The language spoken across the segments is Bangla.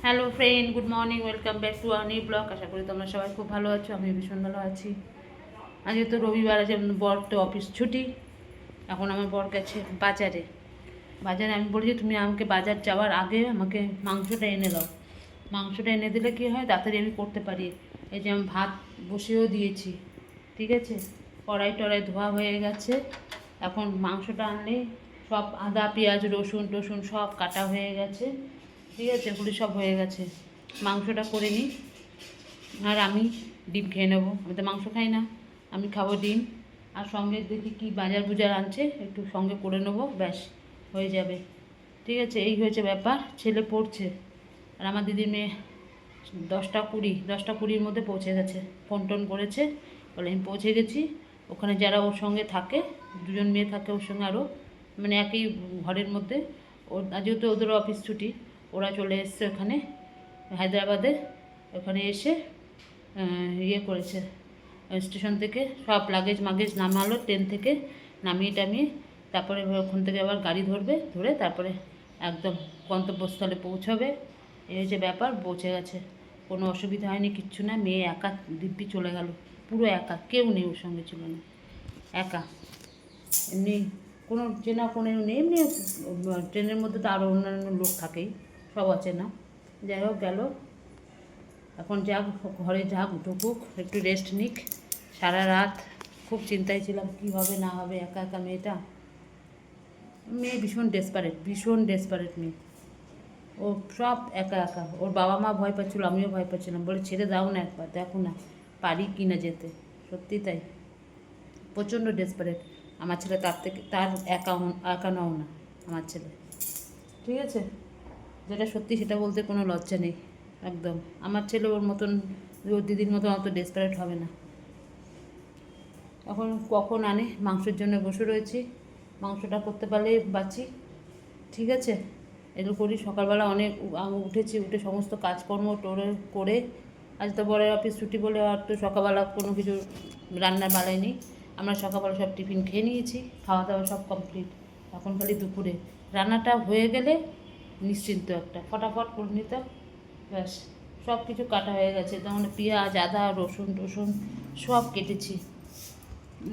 Hello friend, good morning, welcome back to our new blog. আশা করি তোমরা সবাই খুব ভালো আছো। আমি ভীষণ ভালো আছি। আজকে তো রবিবার আছে, বর তো অফিস ছুটি। এখন আমার বর গেছে বাজারে। আমি বলি যে তুমি আমাকে বাজার যাওয়ার আগে আমাকে মাংসটা এনে দাও। মাংসটা এনে দিলে কী হয়, তাড়াতাড়ি আমি করতে পারি। এই যে আমি ভাত বসিয়েও দিয়েছি, ঠিক আছে। কড়াই টড়াই ধোয়া হয়ে গেছে। এখন মাংসটা আনলে সব আদা পেঁয়াজ রসুন টসুন সব কাটা হয়ে গেছে, ঠিক আছে। এগুলি সব হয়ে গেছে। মাংসটা করে নিই। আর আমি ডিম খেয়ে নেবো। আমি তো মাংস খাই না, আমি খাবো ডিম। আর সঙ্গে দেখি কি বাজার বুজার আনছে, একটু সঙ্গে করে নেবো, ব্যাস হয়ে যাবে, ঠিক আছে। এই হয়েছে ব্যাপার। ছেলে পড়ছে, আর আমার দিদির মেয়ে 10টা 20 মধ্যে পৌঁছে গেছে। ফোন টোন করেছে, বলে আমি পৌঁছে গেছি। ওখানে যারা ওর সঙ্গে থাকে, দুজন মেয়ে থাকে ওর সঙ্গে, আরও মানে একই ঘরের মধ্যে। যেহেতু ওদের অফিস ছুটি, ওরা চলে এসছে ওখানে হায়দ্রাবাদে। ওখানে এসে ইয়ে করেছে, স্টেশন থেকে সব লাগেজ মাগেজ নামালো, ট্রেন থেকে নামিয়ে টামিয়ে তারপরে ওখান থেকে আবার গাড়ি ধরে তারপরে একদম গন্তব্যস্থলে পৌঁছাবে। এই হচ্ছে ব্যাপার। পৌঁছে গেছে, কোনো অসুবিধা হয়নি, কিচ্ছু না। মেয়ে একা দিব্যি চলে গেল, পুরো একা, কেউ নেই ওর সঙ্গে, ছিল না, একা। এমনি কোনো চেনা কোনো নেই। এমনি ট্রেনের মধ্যে তো আরও অন্যান্য লোক থাকেই, সব অচেনা। যাই হোক গেল। এখন যাক, ঘরে যাক, ঢুকুক, একটু রেস্ট নিক। সারা রাত খুব চিন্তায় ছিলাম কী হবে না হবে। একা একা মেয়ে ভীষণ ডেসপারেট মেয়ে। ও সব একা একা। ওর বাবা মা ভয় পাচ্ছিলো, আমিও ভয় পাচ্ছিলাম। বলে ছেড়ে দাও না, একবার দেখো না পারি কি না যেতে। সত্যি তাই, প্রচণ্ড ডেসপারেট। আমার ছেলে তার একা নাও না আমার ছেলে, ঠিক আছে। যেটা সত্যি সেটা বলতে কোনো লজ্জা নেই একদম। আমার ছেলে ওর মতন, ওর দিদির মতন অত ডেসপারেট হবে না। এখন কখন আনে, মাংসের জন্য বসে রয়েছি। মাংসটা করতে পারলে বাঁচি, ঠিক আছে। এগুলো করি। সকালবেলা অনেক উঠেছি, উঠে সমস্ত কাজকর্ম করে। আজ তো বড় অফিস ছুটি বলে আর তো সকালবেলা কোনো কিছু রান্নার বেলায় নেই। আমরা সকালবেলা সব টিফিন খেয়ে নিয়েছি, খাওয়া দাওয়া সব কমপ্লিট। এখন খালি দুপুরে রান্নাটা হয়ে গেলে নিশ্চিন্ত, একটা ফটাফট করে নিতাম, ব্যাস। সব কিছু কাটা হয়ে গেছে, যেমন পেঁয়াজ আদা রসুন টসুন সব কেটেছি।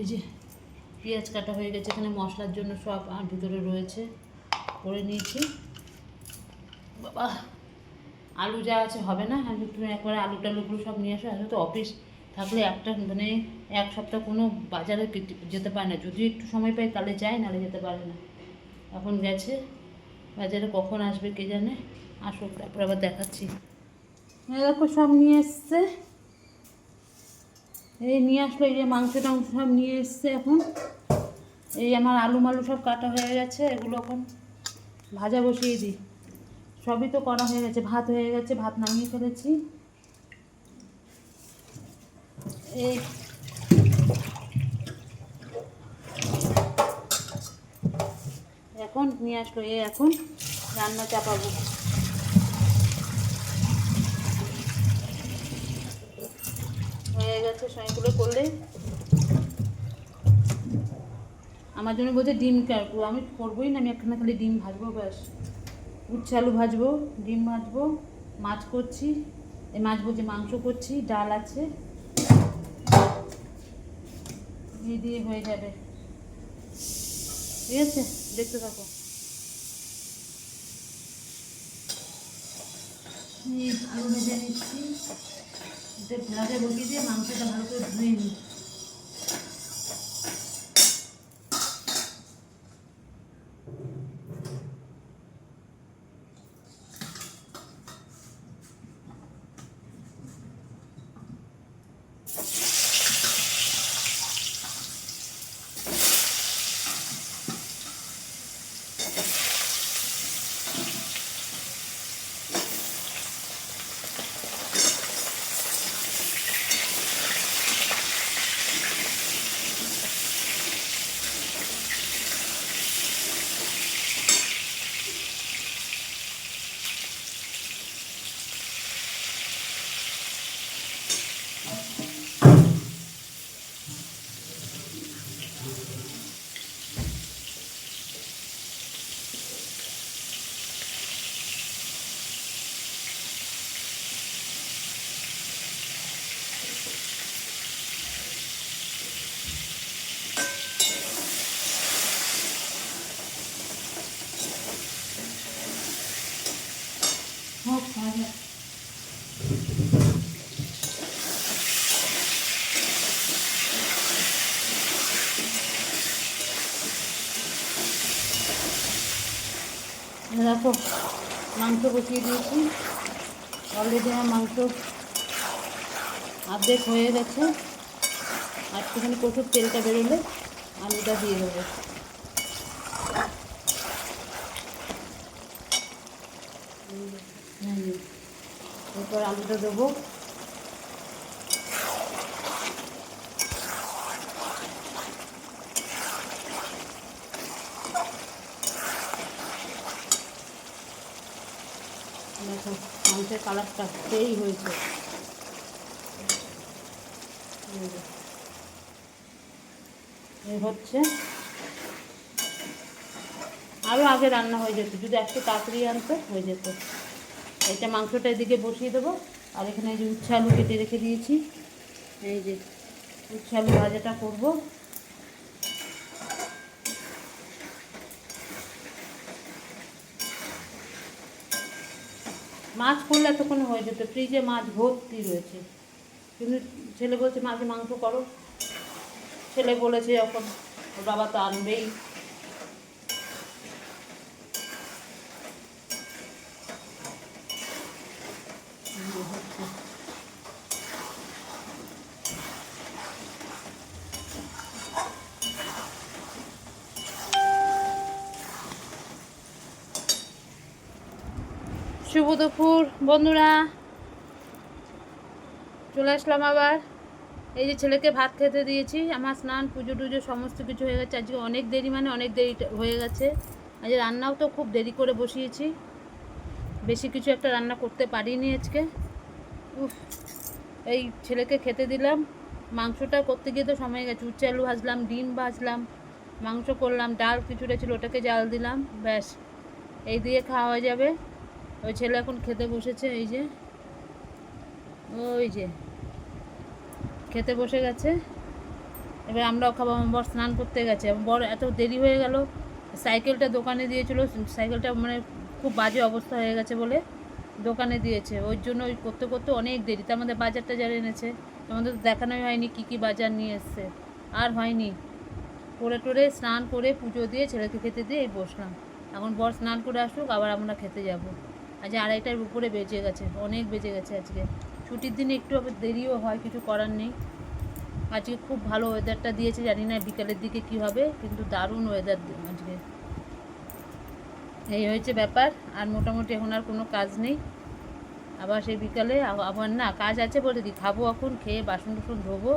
এই যে পেঁয়াজ কাটা হয়ে গেছে, এখানে মশলার জন্য সব আর ভিতরে রয়েছে, করে নিয়েছি। বাবা, আলু যা আছে হবে না। আমি তুমি একবারে আলু টালুগুলো সব নিয়ে আসো। আসলে তো অফিস থাকলে একটা মানে এক সপ্তাহ কোনো বাজারে যেতে পারে না। যদি একটু সময় পাই তাহলে যায়, নাহলে যেতে পারে না। এখন গেছে বাজারে, কখন আসবে কে জানে। আসুক, তারপর আবার দেখাচ্ছি। দেখো সব নিয়ে এসছে, এই নিয়ে আসলো। এই যে মাংস টাংস সব নিয়ে এসছে। এখন এই আমার আলু মালু সব কাটা হয়ে গেছে, এগুলো এখন ভাজা বসিয়ে দিই। সবই তো করা হয়ে গেছে, ভাত হয়ে গেছে, ভাত নামিয়ে ফেলেছি। এই এখন নিয়ে আসলো, এখন রান্না চাপাবো। হয়ে গেছে, সবগুলো করলে আমার জন্য বলছে ডিম কাটবো। আমি করবোই না, আমি একখানে খালি ডিম ভাজবো, ব্যাস। উচ্ছে আলু ভাজবো, ডিম ভাজবো, মাছ করছি, এই মাছ বলছে মাংস করছি, ডাল আছে, এই দিয়ে হয়ে যাবে, ঠিক আছে। দেখতে থাকো। আলু ভেজে নিচ্ছি, ভাজা বসিয়ে দিয়ে মাংসটা ভালো করে ধুয়ে নিই। হোক ভাজা। দেখো মাংস বসিয়ে দিয়েছি, অলরেডি আমার মাংস অর্ধেক হয়ে গেছে। আর একটুখানি প্রচুর তেলটা বেরোলে আলুটা দিয়ে দেবো। এরপর আলুটা দেবো। দেখো মাংসের কালারটা সেই হয়েছে। এই হচ্ছে, আরও আগে রান্না হয়ে যেত যদি একটু তাড়াতাড়ি আনতে হয়ে যেত। এটা মাংসটা এদিকে বসিয়ে দেবো। আর এখানে এই যে উচ্ছে আলু কেটে রেখে দিয়েছি, এই যে উচ্ছে আলু ভাজাটা করবো। মাছ করলে এতক্ষণ হয়ে যেত, ফ্রিজে মাছ ভর্তি রয়েছে, কিন্তু ছেলে বলছে মাঝে মাংস করো। ছেলে বলেছে এখন, ওর বাবা তো আনবেই। শুভ দুপুর বন্ধুরা, চলে আসলাম আবার। এই যে ছেলেকে ভাত খেতে দিয়েছি, আমার স্নান পুজো টুজো সমস্ত কিছু হয়ে গেছে। আজকে অনেক দেরি, মানে অনেক দেরি হয়ে গেছে। আজ রান্নাও তো খুব দেরি করে বসিয়েছি, বেশি কিছু একটা রান্না করতে পারিনি আজকে। উফ, এই ছেলেকে খেতে দিলাম, মাংসটা করতে গিয়ে তো সময় গেছে। উচ্ছে আলু ভাজলাম, ডিম ভাজলাম, মাংস করলাম, ডাল কিছুটা ছিল ওটাকে জাল দিলাম, ব্যাস এই দিয়ে খাওয়া হয়ে যাবে। ওই ছেলে এখন খেতে বসেছে, এই যে ওই যে খেতে বসে গেছে। এবার আমরাও খাবো। আমার বর স্নান করতে গেছে, বর এত দেরি হয়ে গেল। সাইকেলটা দোকানে দিয়েছিল, সাইকেলটা মানে খুব বাজে অবস্থা হয়ে গেছে বলে দোকানে দিয়েছে। ওই জন্য ওই করতে করতে অনেক দেরি। তার মধ্যে বাজারটা যারা এনেছে, আমাদের তো দেখানোই হয়নি কী কী বাজার নিয়ে এসছে, আর হয়নি। করে টোরে স্নান করে পুজো দিয়ে ছেলেকে খেতে দিয়ে এই বসলাম। এখন বর স্নান করে আসুক, আবার আমরা খেতে যাব। আজ 2:30টার উপরে বেজে গেছে, অনেক বেজে গেছে। আজকে ছুটির দিনে একটু আবার দেরিও হয়, কিছু করার নেই। আজকে খুব ভালো ওয়েদারটা দিয়েছে, জানি না বিকালের দিকে কি হবে, কিন্তু দারুণ ওয়েদার আজকে। এই হয়েছে ব্যাপার। আর মোটামুটি এখন আর কোনো কাজ নেই। আবার সেই বিকালে আবার না কাজ আছে বলে কি, খাবো এখন, খেয়ে বাসন টাসন ধোবো।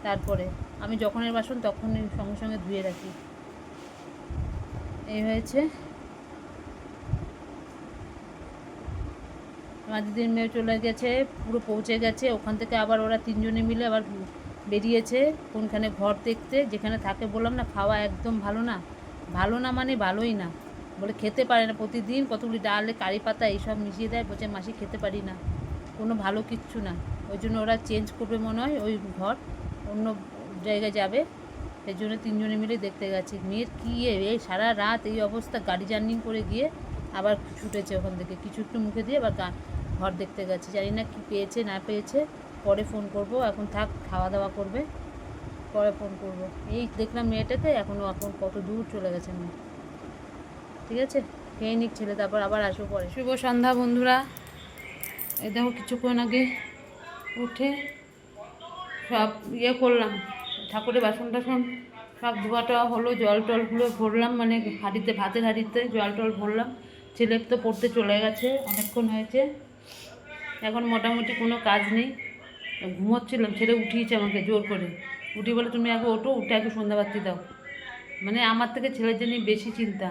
তারপরে আমি যখনের বাসন তখনই সঙ্গে সঙ্গে ধুয়ে রাখি। এই হয়েছে। আমার দিদির মেয়ে চলে গেছে, পুরো পৌঁছে গেছে। ওখান থেকে আবার ওরা 3জনে মিলে আবার বেরিয়েছে কোনখানে ঘর দেখতে, যেখানে থাকে। বললাম না খাওয়া একদম ভালো না, ভালো না মানে ভালোই না। বলে খেতে পারে না, প্রতিদিন কতগুলি ডালে কারি পাতা এইসব মিশিয়ে দেয়। বলছে মাসি খেতে পারি না, কোনো ভালো কিচ্ছু না। ওই জন্য ওরা চেঞ্জ করবে মনে হয়, ওই ঘর অন্য জায়গায় যাবে। সেই জন্য 3জনে মিলে দেখতে গেছে। মেয়ের কী এই সারা রাত এই অবস্থা, গাড়ি জার্নি করে গিয়ে আবার ছুটেছে ওখান থেকে, কিছু একটু মুখে দিয়ে আবার ঘর দেখতে গেছে। জানি না কী পেয়েছে না পেয়েছে, পরে ফোন করব। এখন থাক, খাওয়া দাওয়া করবে, পরে ফোন করব। এই দেখলাম মেয়েটাতে, এখন কত দূর চলে গেছে মেয়ে। ঠিক আছে, খেয়ে নিক ছেলে, তারপর আবার আসবো পরে। শুভ সন্ধ্যা বন্ধুরা। এই দেখো কিছুক্ষণ আগে উঠে সব করলাম, ঠাকুরের বাসন টাসন সব ধোয়া টোয়া হলো, জল টলগুলো ভরলাম, মানে হাঁড়িতে, ভাতের হাঁড়িতে জল টল ভরলাম। ছেলে তো পড়তে চলে গেছে, অনেকক্ষণ হয়েছে। এখন মোটামুটি কোনো কাজ নেই, ঘুমোচ্ছিলাম। ছেলে উঠিয়েছে আমাকে জোর করে, উঠি বলে তুমি আগে ওঠো, উঠে আগে সন্ধ্যাবাতি দাও। মানে আমার থেকে ছেলের জন্য বেশি চিন্তা।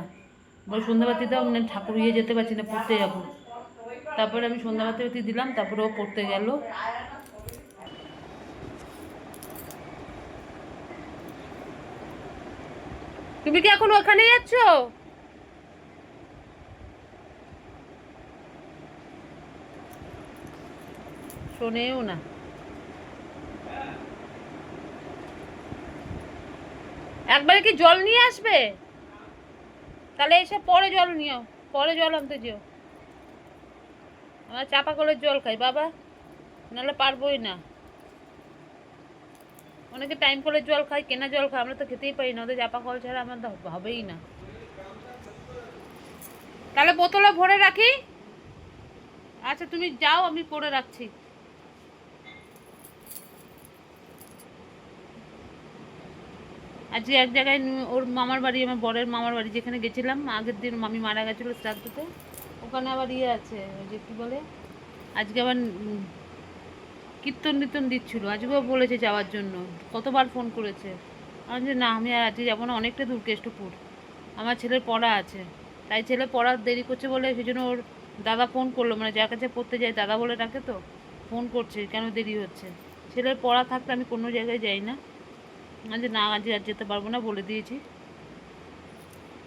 বলে সন্ধ্যাবাতি দাও, মানে ঠাকুর যেতে পারছি না, পড়তে যাবো। তারপরে আমি সন্ধ্যাবাতি দিলাম, তারপরে ও পড়তে গেল। তুমি কি এখন ওখানে যাচ্ছ? শোনেও না। একবারে কি জল নিয়ে আসবে? তাহলে এসে পরে জল নিও, পরে জল আনতে যেও। আমার চাপা কলের জল খাই বাবা, নাহলে পারবোই না। অনেকে টাইম কলের জল খাই, কেনা জল খাই, আমরা তো খেতেই পারি না, ওদের চাপা কল ছাড়া আমার হবেই না। তাহলে বোতলে ভরে রাখি। আচ্ছা তুমি যাও, আমি করে রাখছি। আজকে এক জায়গায় ওর মামার বাড়ি, আমার বরের মামার বাড়ি যেখানে গেছিলাম আগের দিন, মামি মারা গেছিলো শ্রাদ্ধতে, ওখানে আবার আছে ওই যে কী বলে, আজকে আবার কীর্তন টীর্তন দিচ্ছিলো, আজকেও বলেছে যাওয়ার জন্য, কতবার ফোন করেছে। আমি যে না, আমি আর আজকে যাবো না, অনেকটা দূর কেষ্টপুর, আমার ছেলের পড়া আছে। তাই ছেলে পড়া দেরি করছে বলে সেই জন্য ওর দাদা ফোন করলো, মানে যার কাছে পড়তে যায় দাদা বলে ডাকে, তো ফোন করছে কেন দেরি হচ্ছে। ছেলের পড়া থাকতে আমি কোনো জায়গায় যাই না, আজ না, আজ যেতে পারবো না বলে দিয়েছি,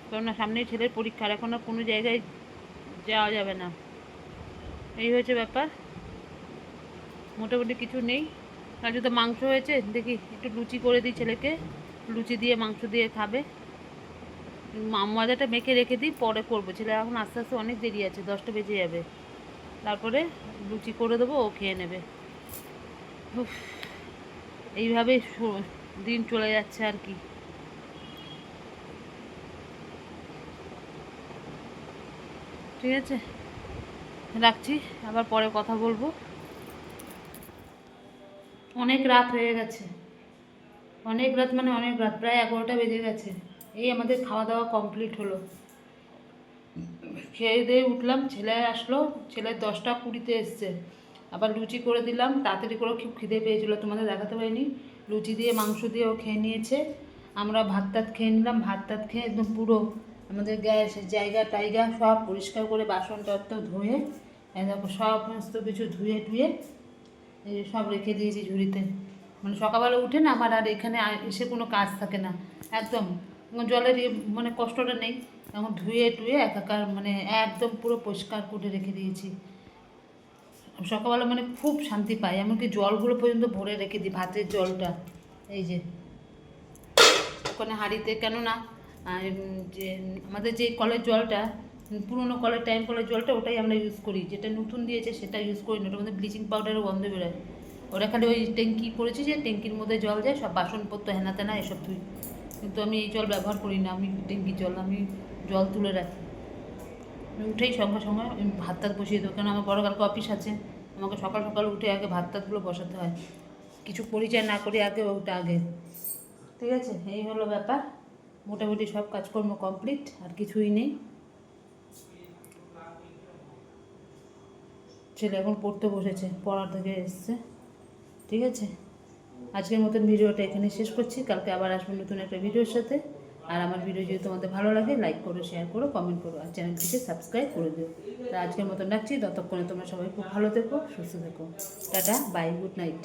কেননা সামনেই ছেলের পরীক্ষা, এখন আর কোনো জায়গায় যাওয়া যাবে না। এই হয়েছে ব্যাপার, মোটামুটি কিছু নেই। আজকে তো মাংস হয়েছে, দেখি একটু লুচি করে দিই ছেলেকে, লুচি দিয়ে মাংস দিয়ে খাবে। ময়দাটা মেখে রেখে দিই, পরে করবো, ছেলে এখন আস্তে আস্তে অনেক দেরি আছে, 10টা বেজে যাবে, তারপরে লুচি করে দেবো, ও খেয়ে নেবে। এইভাবে দিন চলে যাচ্ছে আর কি। ঠিক আছে, রাখছি, আবার পরে কথা বলবো। অনেক রাত হয়ে গেছে, অনেক রাত মানে অনেক রাত, প্রায় 11টা বেজে গেছে। এই আমাদের খাওয়া দাওয়া কমপ্লিট হলো, খেয়ে দিয়ে উঠলাম, ছেলে আসলো, ছেলে 10টা 20-তে এসছে, আবার লুচি করে দিলাম, তাড়াতাড়ি করে খুব খিদে পেয়েছিলো, তোমাদের দেখাতে পারিনি। লুচি দিয়ে মাংস দিয়ে ও খেয়ে নিয়েছে, আমরা ভাত টাত খেয়ে নিলাম, ভাত টাত খেয়ে একদম পুরো আমাদের গ্যাস জায়গা টাইগা সব পরিষ্কার করে বাসন টত্ত ধুয়ে, দেখো সমস্ত কিছু ধুয়ে টুয়ে এই সব রেখে দিয়েছি ঝুড়িতে। মানে সকালবেলা উঠে না আমার আর এখানে এসে কোনো কাজ থাকে না, একদম জলের মানে কষ্টটা নেই, এখন ধুয়ে টুয়ে একাকার মানে একদম পুরো পরিষ্কার করে রেখে দিয়েছি। সকালবেলা মানে খুব শান্তি পাই, এমনকি জলগুলো পর্যন্ত ভরে রেখে দিই, ভাতের জলটা এই যে ওখানে হাঁড়িতে, কেননা যে আমাদের যে কলের জলটা, পুরোনো কলের টাইম কলের জলটা, ওটাই আমরা ইউজ করি, যেটা নতুন দিয়েছে সেটা ইউজ করি না, ওটার মধ্যে ব্লিচিং পাউডারও গন্ধ বেরোয়। ওরা খালি ওই ট্যাঙ্কি করেছি যে ট্যাঙ্কির মধ্যে জল যায়, সব বাসনপত্র হেনা তেনা এসব ধুই, কিন্তু আমি এই জল ব্যবহার করি না, আমি ট্যাঙ্কির জল আমি জল তুলে রাখি। উঠেই সঙ্গে সঙ্গে আমি ভাত টাত বসিয়ে দেবো, কারণ আমার বড় কালকে অফিস আছে, আমাকে সকাল সকাল উঠে আগে ভাত টাতগুলো বসাতে হয়, কিছু পরিচয় না করি আগে ওটা আগে। ঠিক আছে, এই হলো ব্যাপার, মোটামুটি সব কাজকর্ম কমপ্লিট, আর কিছুই নেই। ছেলে এখন পড়তে বসেছে, পড়া থেকে এসছে। ঠিক আছে, আজকের মতন ভিডিওটা এখানে শেষ করছি, কালকে আবার আসবো নতুন একটা ভিডিওর সাথে। আর আমার ভিডিও যদি তোমাদের ভালো লাগে লাইক করো, শেয়ার করো, কমেন্ট করো, আর চ্যানেলটিকে সাবস্ক্রাইব করে দিও। তা আজকের মতন রাখছি, ততক্ষণে তোমরা সবাই খুব ভালো থেকো, সুস্থ থেকো, টাটা বাই, গুড নাইট।